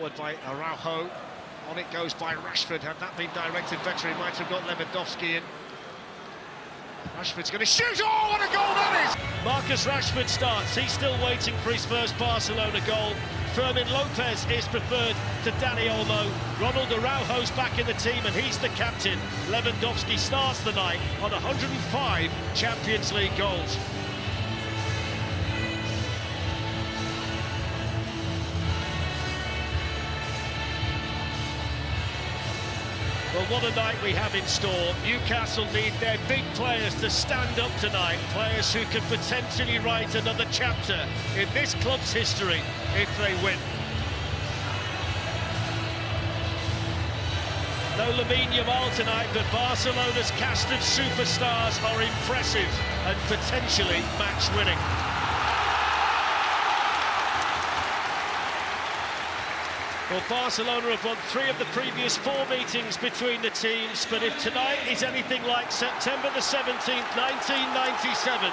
forward by Araújo. On it goes by Rashford. Had that been directed better, he might have got Lewandowski in. Rashford's going to shoot. Oh, what a goal that is! Marcus Rashford starts. He's still waiting for his first Barcelona goal. Fermin Lopez is preferred to Dani Olmo. Ronald Araújo's back in the team and he's the captain. Lewandowski starts the night on 105 Champions League goals. Well, what a night we have in store. Newcastle need their big players to stand up tonight. Players who can potentially write another chapter in this club's history if they win. No Lamine Yamal tonight, but Barcelona's cast of superstars are impressive and potentially match-winning. Well, Barcelona have won 3 of the previous 4 meetings between the teams, but if tonight is anything like September the 17th, 1997,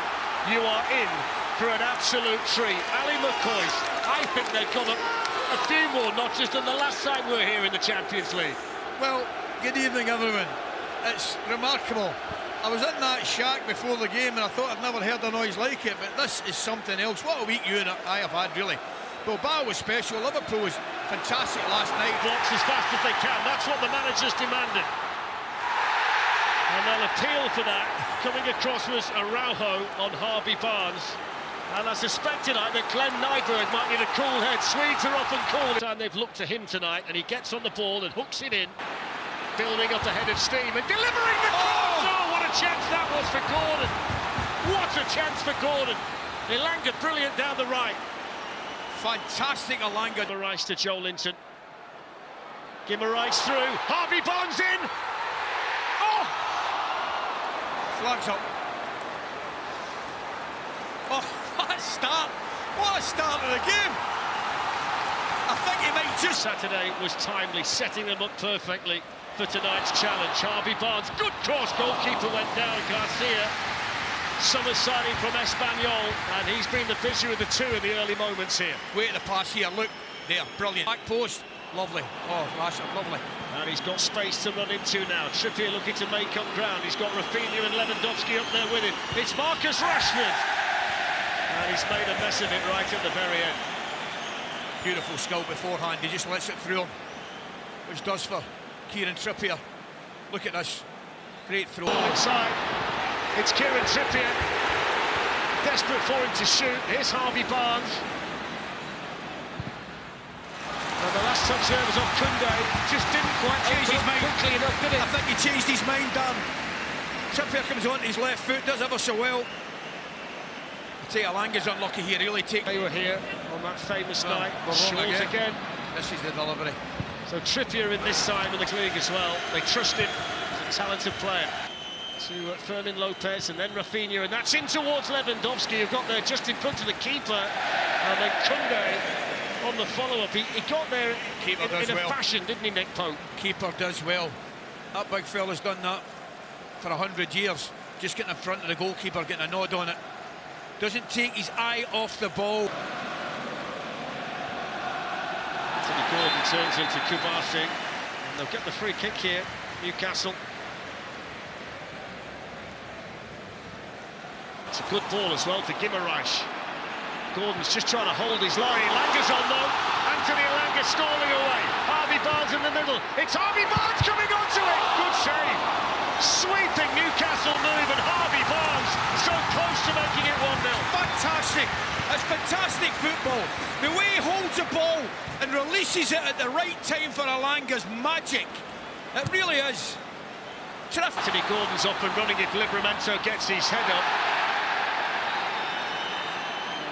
you are in for an absolute treat. Ali McCoy's, I think they've got a few more notches than the last time we were here in the Champions League. Well, good evening, everyone. It's remarkable. I was in that shack before the game and I thought I'd never heard a noise like it, but this is something else. What a week you and I have had, really. Bilbao was special, Liverpool was fantastic last night. Blocks as fast as they can, that's what the manager's demanded. And they'll appeal for that. Coming across was Araújo on Harvey Barnes. And I suspect tonight that Glenn Nyberg might need a cool head. Swedes are often cool. And they've looked to him tonight, and he gets on the ball and hooks it in. Building up a head of steam and delivering the cross! Oh, what a chance that was for Gordon! What a chance for Gordon! Elanga brilliant down the right. Fantastic Elanga. Guimarães to Joelinton. Guimarães through. Harvey Barnes in. Oh! Flags up. Oh, what a start. What a start of the game. I think he might just... Saturday was timely, setting them up perfectly for tonight's challenge. Harvey Barnes, good cross. Goalkeeper went down. García. Summer signing from Espanyol, and he's been the busier of the two in the early moments here. Wait the pass here, look, there, brilliant. Back post, lovely. Oh, Rashford, lovely. And he's got space to run into now. Trippier looking to make up ground. He's got Raphinha and Lewandowski up there with him. It's Marcus Rashford. And he's made a mess of it right at the very end. Beautiful skill beforehand, he just lets it through him, which does for Kieran Trippier. Look at this, great throw. Inside. It's Kieran Trippier, desperate for him to shoot. Here's Harvey Barnes. And the last touch there was on Koundé. Just didn't quite change his mind quickly enough, did it? I think he changed his mind, Dan. Trippier comes on his left foot, does ever so well. I tell you, Elanga's unlucky here, really take... They were here on that famous night. Jules again. This is the delivery. So Trippier in this time in the league as well. They trust him as a talented player. To Fermin Lopez and then Raphinha, and that's in towards Lewandowski, who got there just in front of the keeper, and then Koundé on the follow-up. He got there in a fashion, didn't he, Nick Pope? Keeper does well. That big fella's done that for 100 years. Just getting in front of the goalkeeper, getting a nod on it. Doesn't take his eye off the ball. Anthony Gordon turns into Cubarsí, and they'll get the free kick here, Newcastle. It's a good ball as well to Guimarães. Gordon's just trying to hold his line. Elanga's on though. Anthony Elanga stalling away. Harvey Barnes in the middle. It's Harvey Barnes coming onto it. Good save. Sweeping Newcastle move, and Harvey Barnes so close to making it 1-0. Fantastic. That's fantastic football. The way he holds the ball and releases it at the right time for Elanga's magic. It really is. Anthony Gordon's off and running if Livramento gets his head up.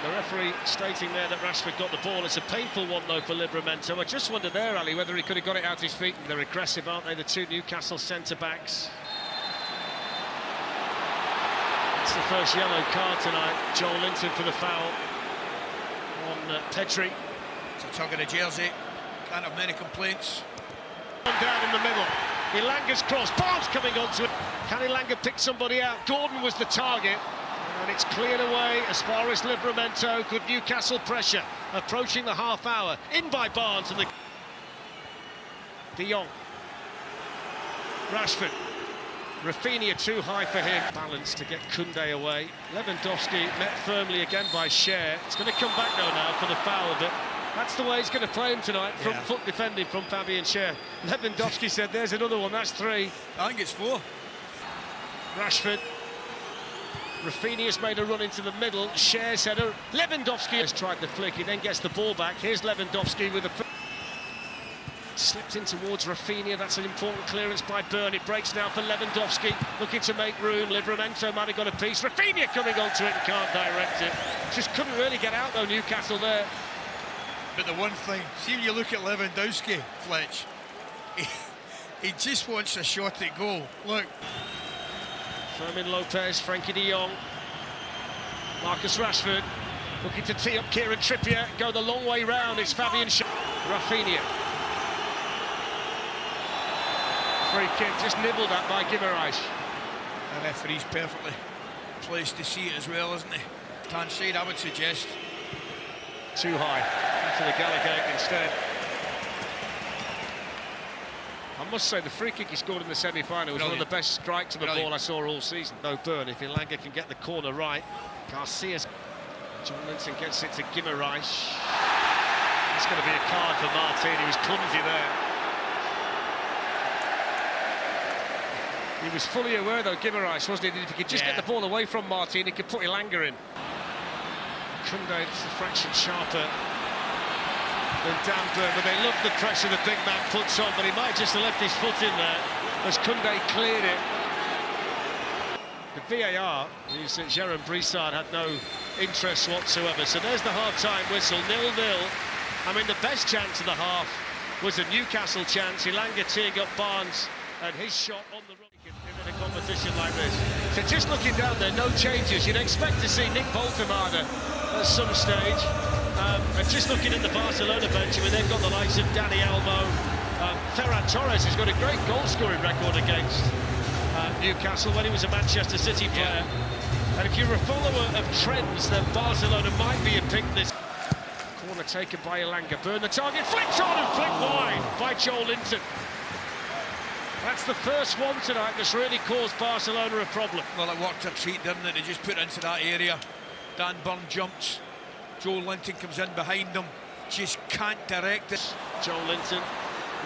The referee stating there that Rashford got the ball. It's a painful one, though, for Livramento. I just wondered there, Ali, whether he could have got it out his feet. They're aggressive, aren't they, the two Newcastle centre-backs? It's the first yellow card tonight. Joelinton for the foul on Pedri. It's a tug of the jersey. Can't have many complaints. Down in the middle. Elanga's cross. Barnes coming onto it. Can Elanga pick somebody out? Gordon was the target. And it's cleared away as far as Livramento. Good Newcastle pressure approaching the half hour. In by Barnes, and De Jong. Rashford. Raphinha too high for him. Balance to get Koundé away. Lewandowski met firmly again by Schär. It's going to come back though now for the foul, but that's the way he's going to play him tonight. Front foot defending from Fabian Schär. Lewandowski said, there's another one, that's 3. I think it's 4. Rashford. Raphinha's made a run into the middle. Schär's header. Lewandowski has tried the flick. He then gets the ball back. Here's Lewandowski with a... Slipped in towards Raphinha. That's an important clearance by Byrne. It breaks now for Lewandowski. Looking to make room. Livramento might have got a piece. Raphinha coming onto it and can't direct it. Just couldn't really get out though, Newcastle there. But the one thing, see when you look at Lewandowski, Fletch, he just wants a shot at goal. Look. Fermin Lopez, Frenkie de Jong. Marcus Rashford looking to tee up Kieran Trippier. Go the long way round. It's Fabian Schär. Raphinha. Free kick, just nibbled at by Guimarães. The referee's perfectly placed to see it as well, isn't he? Hand side, I would suggest. Too high, into the Gallagher instead. I must say, the free kick he scored in the semi-final was one of the best strikes of the ball I saw all season. No burn, if Ilanga can get the corner right. García. Joelinton gets it to Guimarães. It's going to be a card for Martín, he was clumsy there. He was fully aware, though, Guimarães, wasn't he? If he could just get the ball away from Martín, he could put Ilanga in. Koundé is a fraction sharper than Byrne, but they love the pressure the big man puts on, but he might just have left his foot in there as Koundé cleared it. The VAR, Gerard Broussard had no interest whatsoever, so there's the half-time whistle, 0-0. I mean, the best chance of the half was a Newcastle chance, Ilanga teeing up Barnes, and his shot on the run in a competition like this. So just looking down there, no changes. You'd expect to see Nick Boltemada at some stage. And just looking at the Barcelona bench, I mean, they've got the likes of Dani, Olmo. Ferran Torres has got a great goal-scoring record against Newcastle when he was a Manchester City player. And if you're a follower of trends, then Barcelona might be a pick this. Corner taken by Ilanga. Byrne the target, flicked on and flicked wide by Joelinton. That's the first one tonight that's really caused Barcelona a problem. Well, it worked a treat, didn't it? They just put into that area. Dan Burn jumps. Joelinton comes in behind them. Just can't direct it. Joelinton.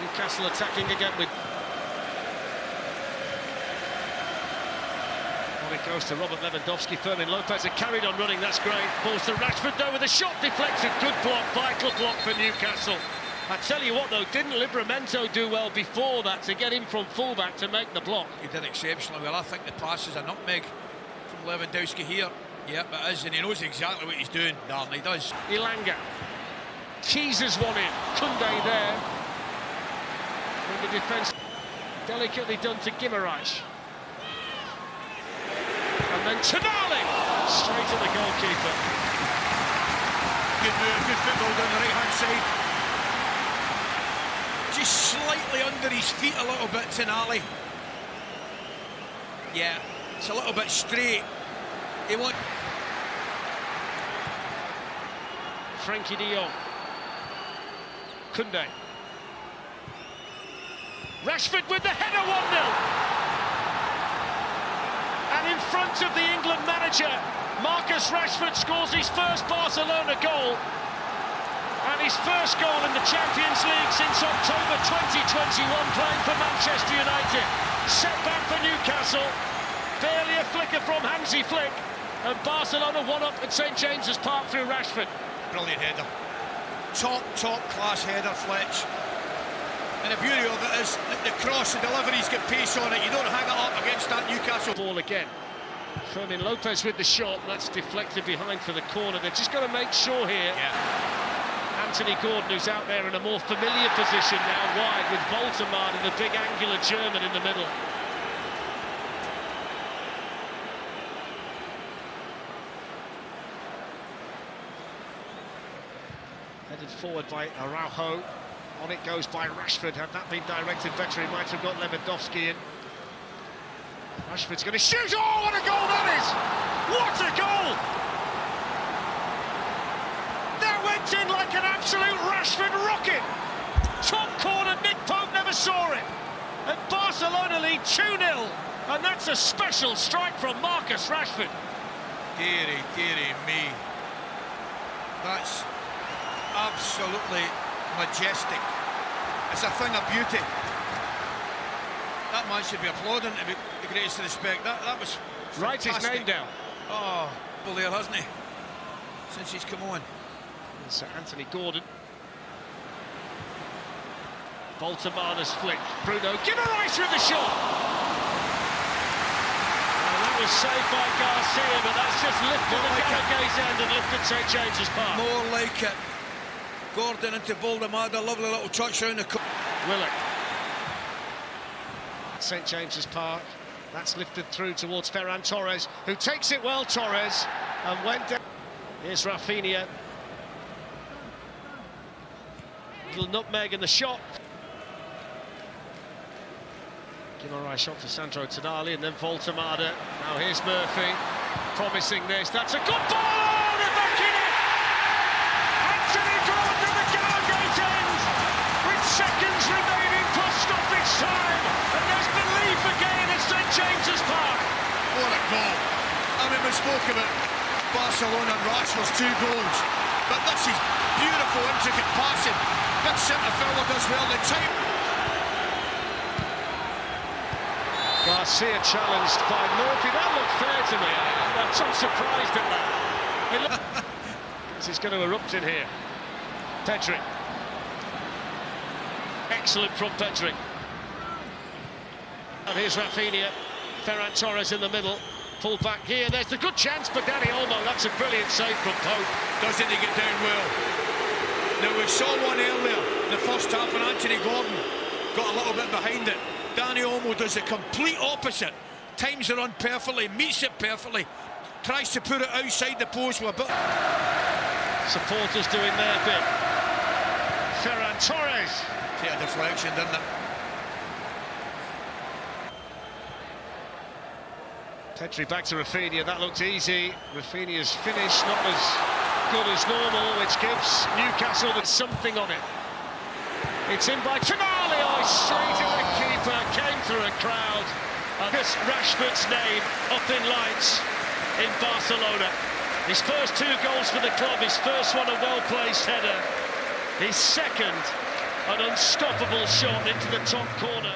Newcastle attacking again with... Well, it goes to Robert Lewandowski. Fermin Lopez had carried on running. That's great. Balls to Rashford though with a shot deflected. Good block. Vital block for Newcastle. I tell you what though, didn't Livramento do well before that to get him from fullback to make the block? He did exceptionally well. I think the pass is a nutmeg from Lewandowski here. Yep, it is, and he knows exactly what he's doing. Darn, he does. Ilanga teases one in. Koundé there. In the defence, delicately done to Guimarães. And then Tonali straight at the goalkeeper. Good move, good football down the right-hand side. Just slightly under his feet a little bit, Tonali. Yeah, it's a little bit straight. He wants... Frenkie de Jong. Koundé. Rashford with the header, 1-0. And in front of the England manager, Marcus Rashford scores his first Barcelona goal. And his first goal in the Champions League since October 2021, playing for Manchester United. Setback for Newcastle. Barely a flicker from Hansi Flick. And Barcelona won up at St James's Park through Rashford. Brilliant header. Top class header, Fletch. And the beauty of it is that the cross and delivery's got pace on it. You don't hang it up against that Newcastle. Ball again. Fermin Lopez with the shot. That's deflected behind for the corner. They've just got to make sure here. Anthony Gordon, who's out there in a more familiar position now, wide with Boltemada and the big angular German in the middle. Headed forward by Araújo. On it goes by Rashford. Had that been directed better, he might have got Lewandowski in. Rashford's going to shoot. Oh, what a goal that is! What a goal! That went in like an absolute Rashford rocket. Top corner, Nick Pope never never saw it. And Barcelona lead 2-0. And that's a special strike from Marcus Rashford. Dearie me. That's absolutely majestic. It's a thing of beauty. That man should be applauding to be the greatest respect. That was fantastic. Write his name down. Oh, well there, hasn't he? Since he's come on. Sir Anthony Gordon. Voltemada's flick. Bruno. Guimarães with the shot. And that was saved by García, but that's just lifted the Gallagher's end and lifted St James's Park. More like it. Gordon into Voltemada, lovely little touch round the corner. Willock. St James's Park. That's lifted through towards Ferran Torres, who takes it well, Torres, and went down. Here's Raphinha. Little nutmeg in the shot. Guimarães shot to Sandro, Tonali, and then Voltemada. Now here's Murphy, promising this. That's a good ball! And back in it! Anthony Gordon at the Gallagher's end, with seconds remaining plus stoppage time. And there's belief again at St James's Park. What a goal. I mean, we spoke about Barcelona and Rashford's 2 goals, but this is beautiful, intricate passing. Big centre forward as well. The time. García challenged by Murphy. That looked fair to me. I'm so surprised at that. He's going to erupt in here. Pedri. Excellent from Pedri. And here's Raphinha. Ferran Torres in the middle. Pulled back here. There's the good chance, but Dani Olmo. That's a brilliant save from Pope. Doesn't he get down well? Now, we saw one earlier in the first half, and Anthony Gordon got a little bit behind it. Dani Olmo does the complete opposite. Times it on perfectly, meets it perfectly, tries to put it outside the post with a bit. Supporters doing their bit. Ferran Torres. Yeah, deflection, didn't it? Pedri back to Raphinha. That looked easy. Raphinha's finish not as good as normal, which gives Newcastle something on it. It's in by Tonali. Oh, straight at the keeper. Came through a crowd. Marcus Rashford's name up in lights in Barcelona. His first 2 goals for the club. His first one a well-placed header. His second, an unstoppable shot into the top corner.